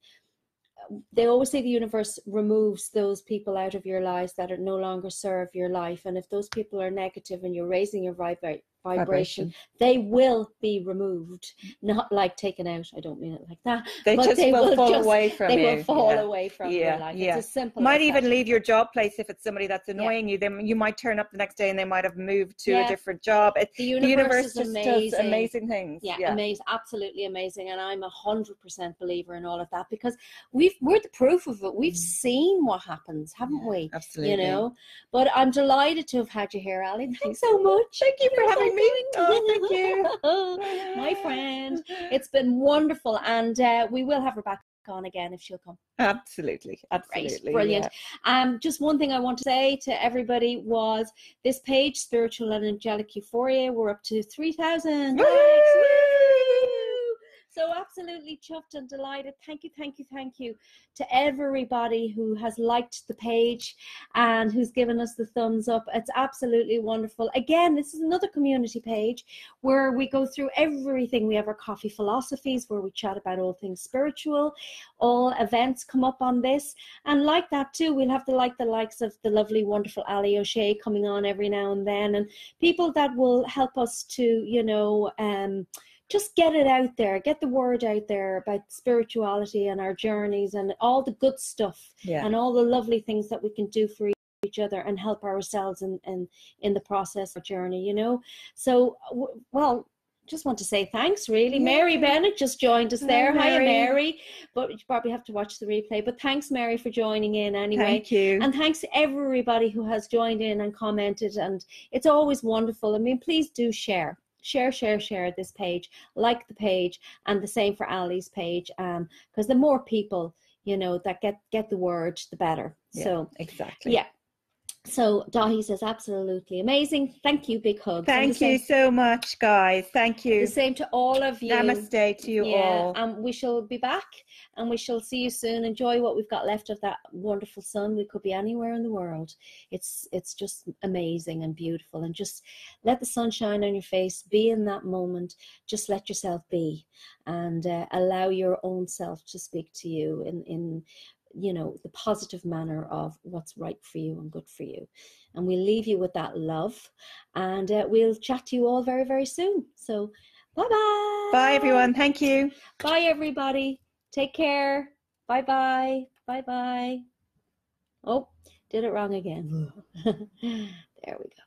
They always say the universe removes those people out of your lives that are no longer serve your life. And if those people are negative and you're raising your vibration, they will be removed, not like taken out. I don't mean it like that. They will fall away from you. They will fall away from your life. It's as simple might as even that. leave your job place if it's somebody that's annoying you. Then you might turn up the next day and they might have moved to a different job. The universe just does amazing things. Amazing, absolutely amazing. And I'm 100% believer in all of that, because we're the proof of it. We've seen what happens, haven't we? Absolutely. You know, but I'm delighted to have had you here, Allie. Thanks so much. Thank you for having me. Oh, thank you. My friend. It's been wonderful. And we will have her back on again if she'll come. Absolutely. Great, brilliant. Just one thing I want to say to everybody was this page, Spiritual and Angelic Euphoria, we're up to 3,000 likes. So absolutely chuffed and delighted. Thank you to everybody who has liked the page and who's given us the thumbs up. It's absolutely wonderful. Again, this is another community page where we go through everything. We have our coffee philosophies where we chat about all things spiritual. All events come up on this. And like that too, we'll have the likes of the lovely, wonderful Allie O'Shea coming on every now and then, and people that will help us to, you know, just get it out there, get the word out there about spirituality and our journeys and all the good stuff and all the lovely things that we can do for each other and help ourselves in the process of our journey, you know. So, well, just want to say thanks, really. Mary Bennett just joined us there. Hi, Mary. But you probably have to watch the replay. But thanks, Mary, for joining in anyway. Thank you. And thanks to everybody who has joined in and commented. And it's always wonderful. I mean, please do share this page, like the page, and the same for Allie's page, because the more people, you know, that get the word, the better. So exactly. So Dahi says absolutely amazing. Thank you, big hug. Thank you so much, guys. Thank you. The same to all of you. Namaste to you all. And we shall be back and we shall see you soon. Enjoy what we've got left of that wonderful sun. We could be anywhere in the world. It's just amazing and beautiful. And just let the sun shine on your face. Be in that moment. Just let yourself be and allow your own self to speak to you in you know, the positive manner of what's right for you and good for you. And we'll leave you with that love, and we'll chat to you all very, very soon. So bye-bye. Bye, everyone. Thank you. Bye, everybody. Take care. Bye-bye. Bye-bye. Oh, did it wrong again. There we go.